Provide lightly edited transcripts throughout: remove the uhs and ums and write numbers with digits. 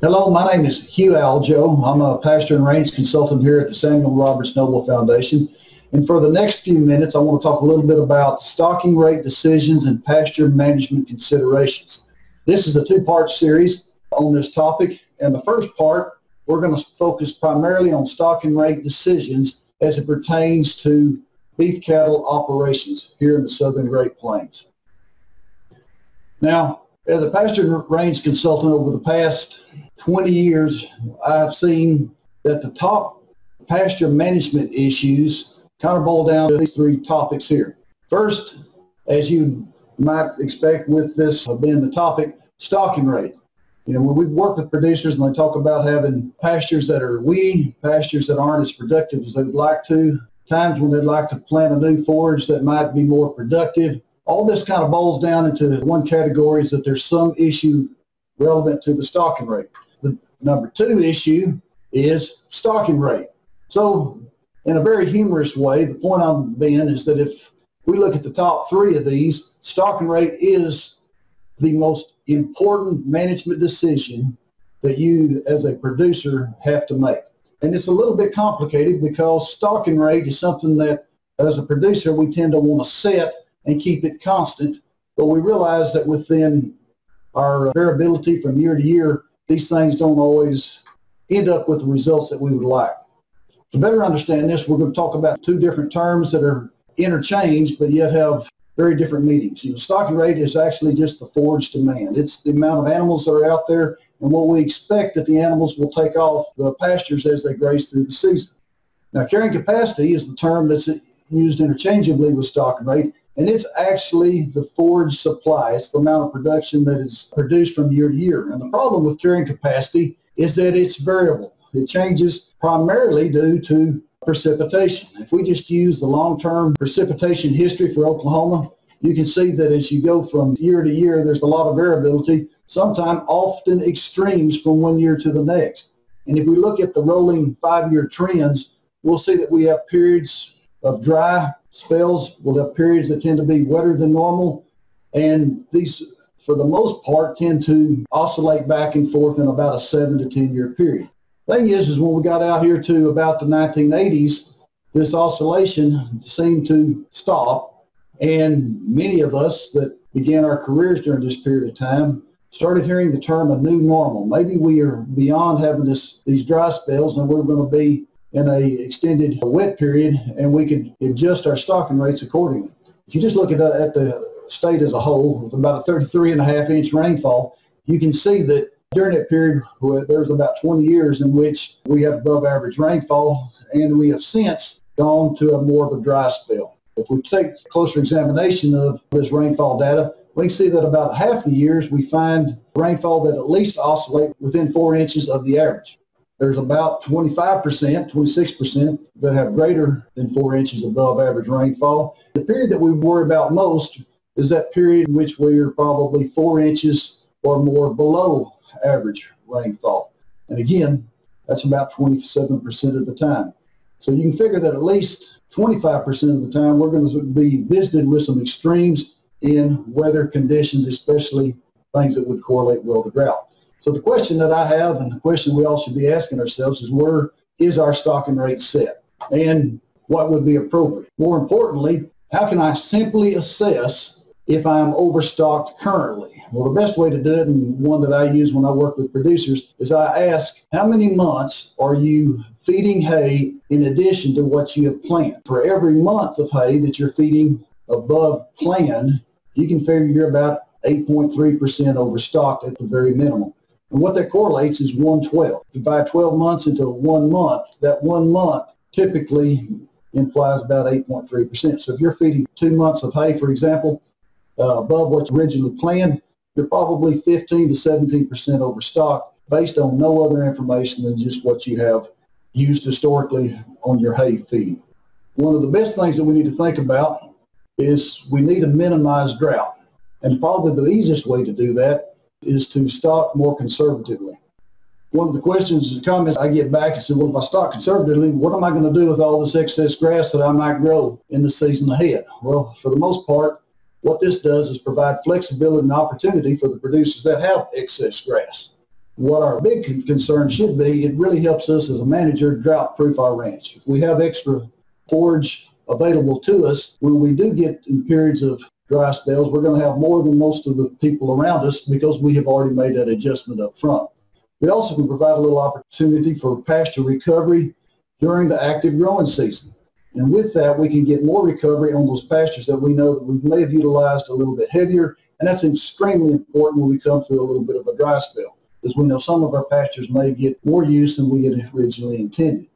Hello, my name is Hugh Aljoe. I'm a pasture and range consultant here at the Samuel Roberts Noble Foundation. And for the next few minutes, I want to talk a little bit about stocking rate decisions and pasture management considerations. This is a two-part series on this topic. And the first part, we're going to focus primarily on stocking rate decisions as it pertains to beef cattle operations here in the Southern Great Plains. Now, as a pasture and range consultant over the past 20 years, I've seen that the top pasture management issues kind of boil down to these three topics here. First, as you might expect with this being the topic, stocking rate. When we work with producers and they talk about having pastures that are weedy, pastures that aren't as productive as they would like to, times when they'd like to plant a new forage that might be more productive, all this kind of boils down into one category is that there's some issue relevant to the stocking rate. The number two issue is stocking rate. So in a very humorous way, the point I'm being is that if we look at the top three of these, stocking rate is the most important management decision that you as a producer have to make. And it's a little bit complicated because stocking rate is something that as a producer we tend to want to set and keep it constant, but we realize that within our variability from year to year, these things don't always end up with the results that we would like. To better understand this, we're going to talk about two different terms that are interchanged, but yet have very different meanings. Stocking rate is actually just the forage demand. It's the amount of animals that are out there and what we expect that the animals will take off the pastures as they graze through the season. Now, carrying capacity is the term that's used interchangeably with stocking rate, and it's actually the forage supply. It's the amount of production that is produced from year to year. And the problem with carrying capacity is that it's variable. It changes primarily due to precipitation. If we just use the long-term precipitation history for Oklahoma, you can see that as you go from year to year, there's a lot of variability, sometimes often extremes from one year to the next. And if we look at the rolling 5-year trends, we'll see that we have periods of dry spells. We'll have periods that tend to be wetter than normal, and these, for the most part, tend to oscillate back and forth in about a 7 to 10 year period. Thing is when we got out here to about the 1980s, this oscillation seemed to stop, and many of us that began our careers during this period of time started hearing the term a new normal. Maybe we are beyond having these dry spells and we're going to be in a extended wet period, and we could adjust our stocking rates accordingly. If you just look at the state as a whole, with about a 33.5-inch rainfall, you can see that during that period, there's about 20 years in which we have above average rainfall, and we have since gone to a more of a dry spell. If we take a closer examination of this rainfall data, we can see that about half the years we find rainfall that at least oscillate within 4 inches of the average. There's about 25%, 26% that have greater than 4 inches above average rainfall. The period that we worry about most is that period in which we are probably 4 inches or more below average rainfall. And again, that's about 27% of the time. So you can figure that at least 25% of the time we're going to be visited with some extremes in weather conditions, especially things that would correlate well to drought. So the question that I have, and the question we all should be asking ourselves, is where is our stocking rate set? And what would be appropriate? More importantly, how can I simply assess if I'm overstocked currently? Well, the best way to do it, and one that I use when I work with producers, is I ask, how many months are you feeding hay in addition to what you have planned? For every month of hay that you're feeding above planned, you can figure you're about 8.3% overstocked at the very minimum. And what that correlates is 1/12. Divide 12 months into 1 month. That 1 month typically implies about 8.3%. So if you're feeding 2 months of hay, for example, above what's originally planned, you're probably 15 to 17% overstocked based on no other information than just what you have used historically on your hay feeding. One of the best things that we need to think about is we need to minimize drought. And probably the easiest way to do that is to stock more conservatively. One of the questions and comments I get back is, well, if I stock conservatively, what am I going to do with all this excess grass that I might grow in the season ahead? Well, for the most part, what this does is provide flexibility and opportunity for the producers that have excess grass. what our big concern should be, it really helps us as a manager drought-proof our ranch. If we have extra forage available to us, when we do get in periods of dry spells, we're going to have more than most of the people around us because we have already made that adjustment up front. We also can provide a little opportunity for pasture recovery during the active growing season. And with that, we can get more recovery on those pastures that we know that we may have utilized a little bit heavier. And that's extremely important when we come through a little bit of a dry spell, because we know some of our pastures may get more use than we had originally intended.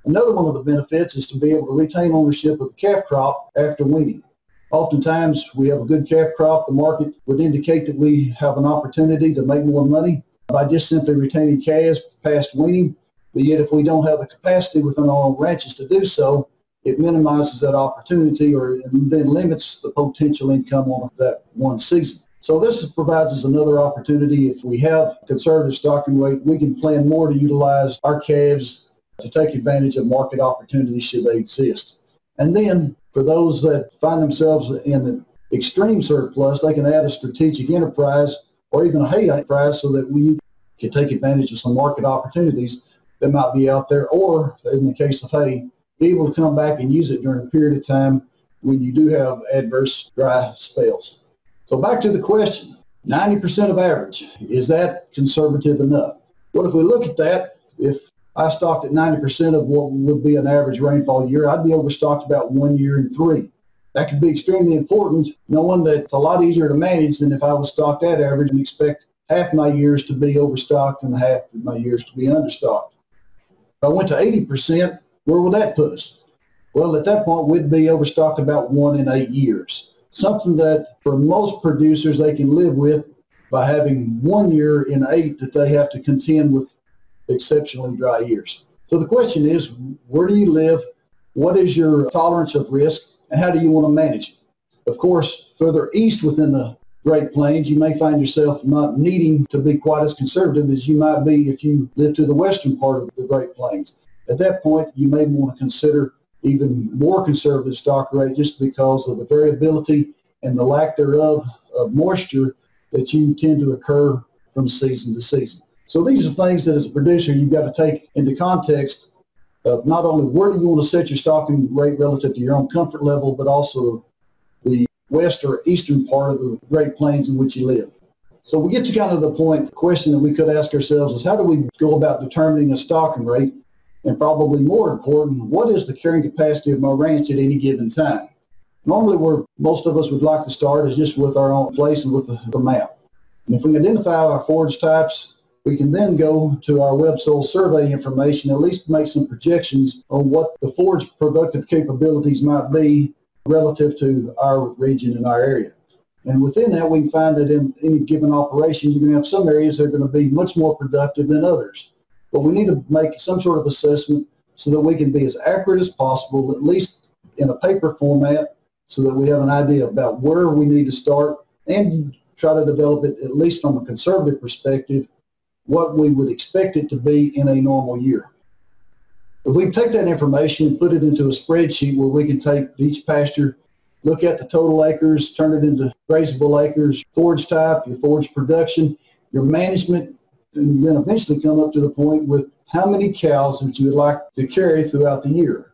Another one of the benefits is to be able to retain ownership of the calf crop after weaning. Oftentimes, we have a good calf crop. The market would indicate that we have an opportunity to make more money by just simply retaining calves past weaning. But yet, if we don't have the capacity within our own ranches to do so, it minimizes that opportunity or then limits the potential income on that one season. So this provides us another opportunity. If we have conservative stocking rate, we can plan more to utilize our calves to take advantage of market opportunities should they exist. And then for those that find themselves in an extreme surplus, they can add a strategic enterprise or even a hay enterprise so that we can take advantage of some market opportunities that might be out there, or in the case of hay, be able to come back and use it during a period of time when you do have adverse dry spells. So back to the question, 90% of average, is that conservative enough? Well, if we look at that, if I stocked at 90% of what would be an average rainfall year, I'd be overstocked about 1 year in 3. That could be extremely important, knowing that it's a lot easier to manage than if I was stocked at average and expect half my years to be overstocked and half of my years to be understocked. If I went to 80%, where would that put us? Well, at that point, we'd be overstocked about 1 in 8 years. Something that for most producers they can live with by having 1 year in 8 that they have to contend with exceptionally dry years. So the question is, where do you live? What is your tolerance of risk? And how do you want to manage it? Of course, further east within the Great Plains, you may find yourself not needing to be quite as conservative as you might be if you live to the western part of the Great Plains. At that point, you may want to consider even more conservative stock rate just because of the variability and the lack thereof of moisture that you tend to occur from season to season. So these are things that as a producer you've got to take into context of not only where do you want to set your stocking rate relative to your own comfort level, but also the west or eastern part of the Great Plains in which you live. So we get to kind of the point, the question that we could ask ourselves is how do we go about determining a stocking rate? And probably more important, what is the carrying capacity of my ranch at any given time? Normally where most of us would like to start is just with our own place and with the map. And if we identify our forage types, we can then go to our web soil survey information, at least make some projections on what the forage productive capabilities might be relative to our region and our area. And within that, we can find that in any given operation, you're going to have some areas that are going to be much more productive than others. But we need to make some sort of assessment so that we can be as accurate as possible, at least in a paper format, so that we have an idea about where we need to start and try to develop it, at least from a conservative perspective, what we would expect it to be in a normal year. If we take that information and put it into a spreadsheet where we can take each pasture, look at the total acres, turn it into grazable acres, forage type, your forage production, your management, and then eventually come up to the point with how many cows that you would like to carry throughout the year,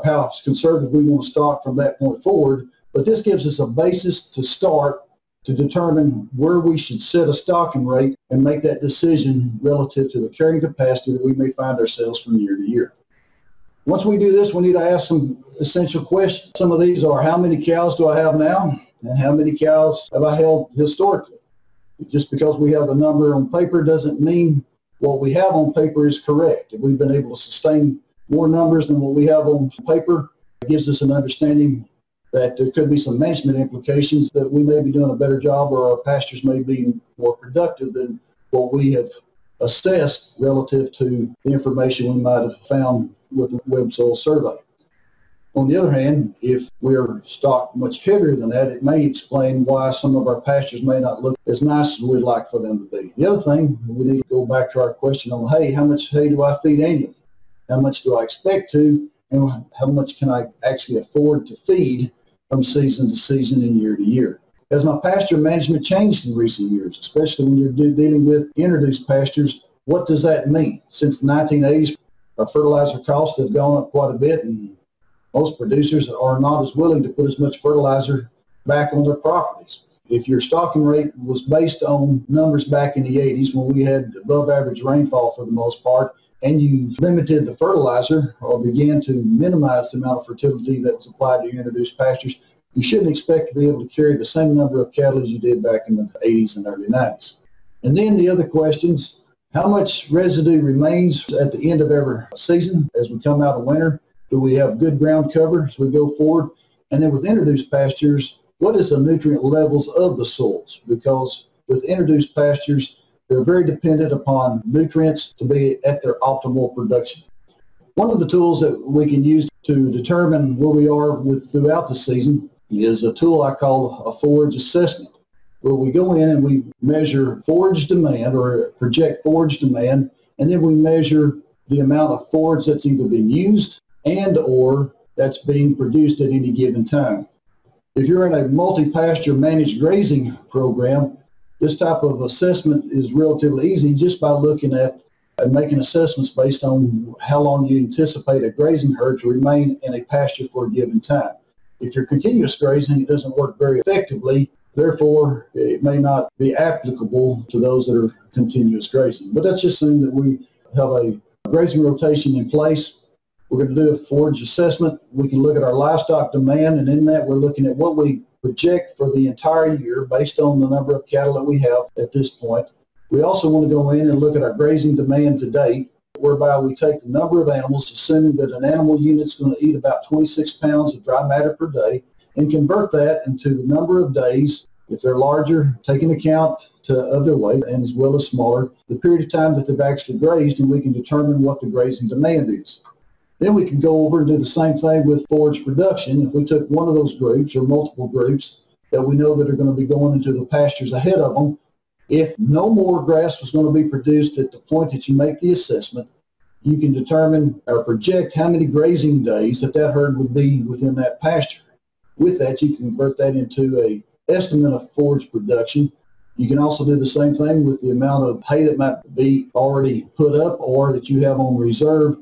how conservative we want to stock from that point forward. But this gives us a basis to start to determine where we should set a stocking rate and make that decision relative to the carrying capacity that we may find ourselves from year to year. Once we do this, we need to ask some essential questions. Some of these are, how many cows do I have now? And how many cows have I held historically? Just because we have the number on paper doesn't mean what we have on paper is correct. If we've been able to sustain more numbers than what we have on paper, it gives us an understanding that there could be some management implications that we may be doing a better job or our pastures may be more productive than what we have assessed relative to the information we might have found with the web soil survey. On the other hand, if we're stocked much heavier than that, it may explain why some of our pastures may not look as nice as we'd like for them to be. The other thing, we need to go back to our question on hay. How much hay do I feed annually? How much do I expect to? And how much can I actually afford to feed from season to season and year to year? Has my pasture management changed in recent years, especially when you're dealing with introduced pastures? What does that mean? Since the 1980s, our fertilizer costs have gone up quite a bit, and most producers are not as willing to put as much fertilizer back on their properties. If your stocking rate was based on numbers back in the 80s when we had above average rainfall for the most part, and you limited the fertilizer or began to minimize the amount of fertility that was applied to your introduced pastures, you shouldn't expect to be able to carry the same number of cattle as you did back in the 80s and early 90s. And then the other questions, how much residue remains at the end of every season as we come out of winter? Do we have good ground cover as we go forward? And then with introduced pastures, what is the nutrient levels of the soils? Because with introduced pastures, they're very dependent upon nutrients to be at their optimal production. One of the tools that we can use to determine where we are throughout the season is a tool I call a Forage Assessment, where we go in and we measure forage demand or project forage demand, and then we measure the amount of forage that's either been used and or that's being produced at any given time. If you're in a multi-pasture managed grazing program, this type of assessment is relatively easy just by looking at and making assessments based on how long you anticipate a grazing herd to remain in a pasture for a given time. If you're continuous grazing, it doesn't work very effectively. Therefore, it may not be applicable to those that are continuous grazing. But let's just assume that we have a grazing rotation in place. We're going to do a forage assessment. We can look at our livestock demand, and in that we're looking at what we project for the entire year based on the number of cattle that we have at this point. We also want to go in and look at our grazing demand to date, whereby we take the number of animals, assuming that an animal unit's going to eat about 26 pounds of dry matter per day, and convert that into the number of days, if they're larger, taking account of their weight, and as well as smaller, the period of time that they've actually grazed, and we can determine what the grazing demand is. Then we can go over and do the same thing with forage production. If we took one of those groups or multiple groups that we know that are going to be going into the pastures ahead of them, if no more grass was going to be produced at the point that you make the assessment, you can determine or project how many grazing days that herd would be within that pasture. With that, you can convert that into an estimate of forage production. You can also do the same thing with the amount of hay that might be already put up or that you have on reserve.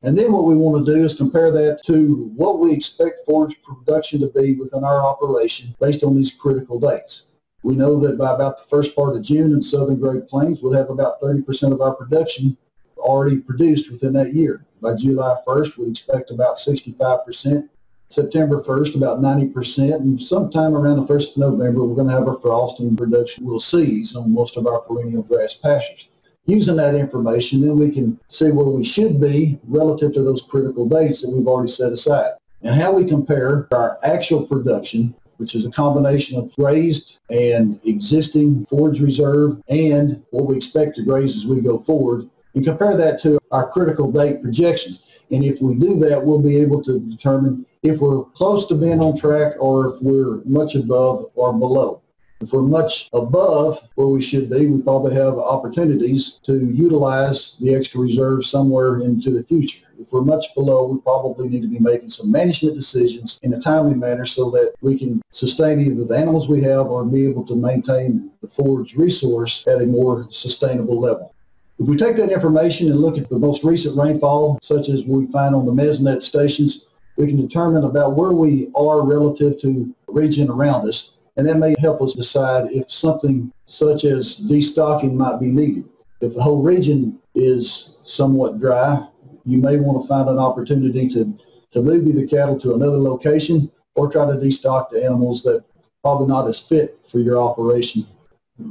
And then what we want to do is compare that to what we expect forage production to be within our operation based on these critical dates. We know that by about the first part of June in Southern Great Plains, we'll have about 30% of our production already produced within that year. By July 1st, we expect about 65%. September 1st, about 90%. And sometime around the 1st of November, we're going to have our frost and production will cease on most of our perennial grass pastures. Using that information, then we can see where we should be relative to those critical dates that we've already set aside. And how we compare our actual production, which is a combination of grazed and existing forage reserve and what we expect to graze as we go forward, and compare that to our critical date projections. And if we do that, we'll be able to determine if we're close to being on track or if we're much above or below. If we're much above where we should be, we probably have opportunities to utilize the extra reserve somewhere into the future. If we're much below, we probably need to be making some management decisions in a timely manner so that we can sustain either the animals we have or be able to maintain the forage resource at a more sustainable level. If we take that information and look at the most recent rainfall, such as we find on the mesonet stations, we can determine about where we are relative to the region around us. And that may help us decide if something such as destocking might be needed. If the whole region is somewhat dry, you may want to find an opportunity to move either cattle to another location or try to destock the animals that are probably not as fit for your operation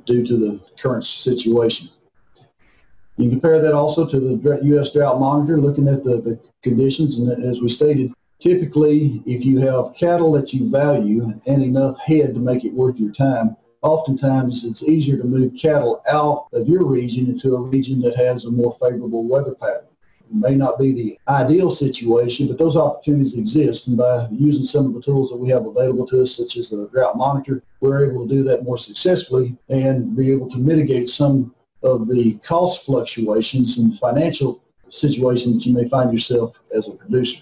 due to the current situation. You compare that also to the U.S. Drought Monitor, looking at the conditions, and as we stated, typically, if you have cattle that you value and enough head to make it worth your time, oftentimes it's easier to move cattle out of your region into a region that has a more favorable weather pattern. It may not be the ideal situation, but those opportunities exist, and by using some of the tools that we have available to us, such as the Drought Monitor, we're able to do that more successfully and be able to mitigate some of the cost fluctuations and financial situations that you may find yourself as a producer.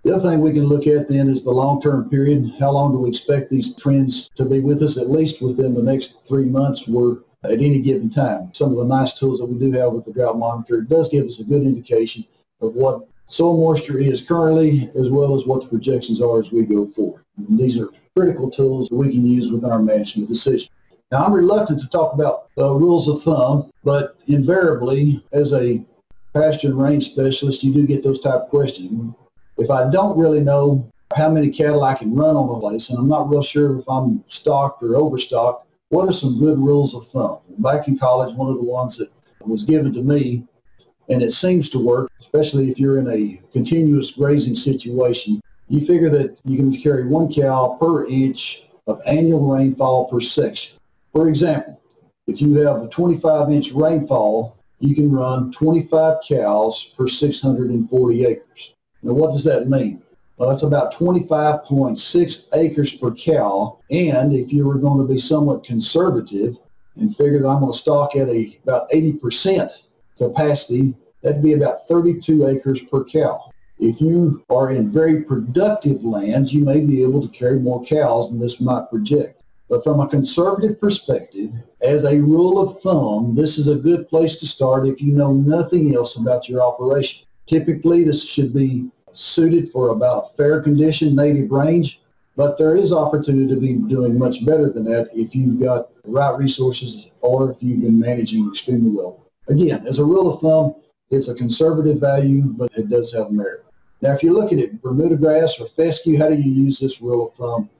The other thing we can look at then is the long-term period. How long do we expect these trends to be with us? At least within the next 3 months, we're at any given time. Some of the nice tools that we do have with the Drought Monitor, it does give us a good indication of what soil moisture is currently, as well as what the projections are as we go forward. And these are critical tools that we can use within our management decision. Now, I'm reluctant to talk about rules of thumb, but invariably, as a pasture and range specialist, you do get those type of questions. If I don't really know how many cattle I can run on a place, and I'm not real sure if I'm stocked or overstocked, what are some good rules of thumb? Back in college, one of the ones that was given to me, and it seems to work, especially if you're in a continuous grazing situation, you figure that you can carry 1 cow per inch of annual rainfall per section. For example, if you have a 25-inch rainfall, you can run 25 cows per 640 acres. Now, what does that mean? Well, that's about 25.6 acres per cow, and if you were going to be somewhat conservative and figure that I'm going to stock at about 80% capacity, that'd be about 32 acres per cow. If you are in very productive lands, you may be able to carry more cows than this might project. But from a conservative perspective, as a rule of thumb, this is a good place to start if you know nothing else about your operation. Typically, this should be suited for about a fair condition native range, but there is opportunity to be doing much better than that if you've got the right resources or if you've been managing extremely well. Again, as a rule of thumb, it's a conservative value, but it does have merit. Now, if you look at it, Bermuda grass or fescue, how do you use this rule of thumb?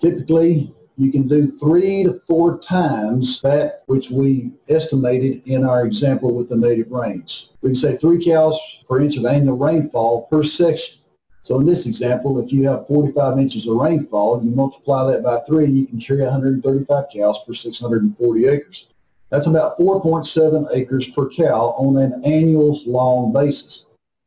Typically, you can do 3 to 4 times that which we estimated in our example with the native range. We can say 3 cows per inch of annual rainfall per section. So in this example, if you have 45 inches of rainfall, you multiply that by 3, you can carry 135 cows per 640 acres. That's about 4.7 acres per cow on an annual long basis.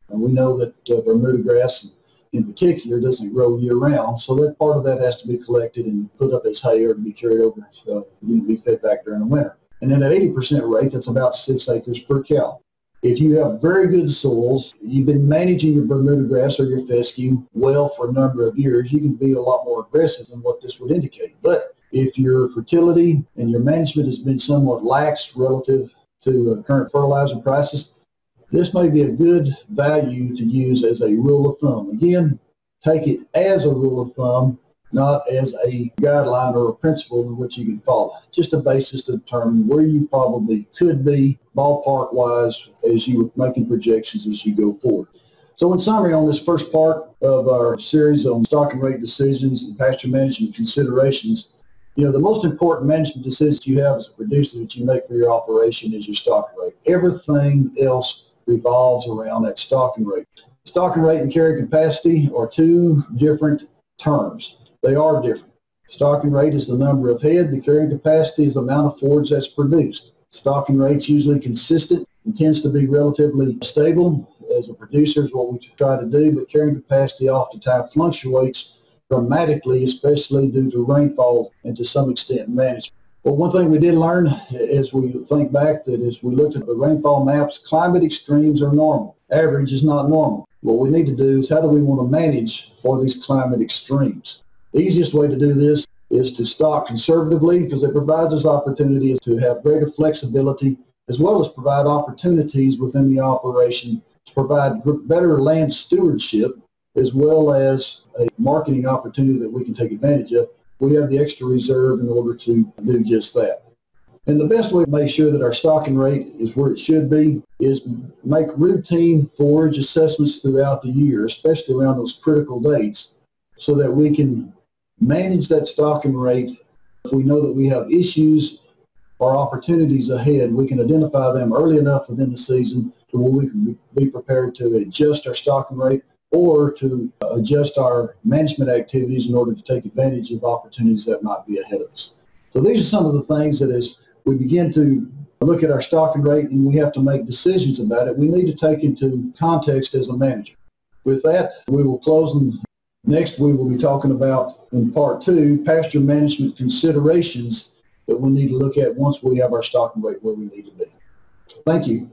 And we know that Bermuda grass in particular doesn't grow year-round, so that part of that has to be collected and put up as hay or to be carried over so you can be fed back during the winter. And then at 80% rate, that's about 6 acres per cow. If you have very good soils, you've been managing your Bermuda grass or your fescue well for a number of years, you can be a lot more aggressive than what this would indicate. But if your fertility and your management has been somewhat lax relative to current fertilizer prices, this may be a good value to use as a rule of thumb. Again, take it as a rule of thumb, not as a guideline or a principle in which you can follow. Just a basis to determine where you probably could be ballpark-wise as you are making projections as you go forward. So in summary, on this first part of our series on stocking rate decisions and pasture management considerations, the most important management decisions you have as a producer that you make for your operation is your stocking rate. Everything else revolves around that stocking rate. Stocking rate and carrying capacity are 2 different terms. They are different. Stocking rate is the number of head. The carrying capacity is the amount of forage that's produced. Stocking rate's usually consistent and tends to be relatively stable. As a producer is what we try to do, but carrying capacity oftentimes fluctuates dramatically, especially due to rainfall and to some extent management. Well, one thing we did learn as we think back that as we looked at the rainfall maps, climate extremes are normal. Average is not normal. What we need to do is how do we want to manage for these climate extremes? The easiest way to do this is to stock conservatively because it provides us opportunities to have greater flexibility as well as provide opportunities within the operation to provide better land stewardship as well as a marketing opportunity that we can take advantage of. We have the extra reserve in order to do just that. And the best way to make sure that our stocking rate is where it should be is make routine forage assessments throughout the year, especially around those critical dates, so that we can manage that stocking rate. If we know that we have issues or opportunities ahead, we can identify them early enough within the season to where we can be prepared to adjust our stocking rate or to adjust our management activities in order to take advantage of opportunities that might be ahead of us. So these are some of the things that as we begin to look at our stocking rate and we have to make decisions about it, we need to take into context as a manager. With that, we will close, and next we will be talking about, in part 2, pasture management considerations that we need to look at once we have our stocking rate where we need to be. Thank you.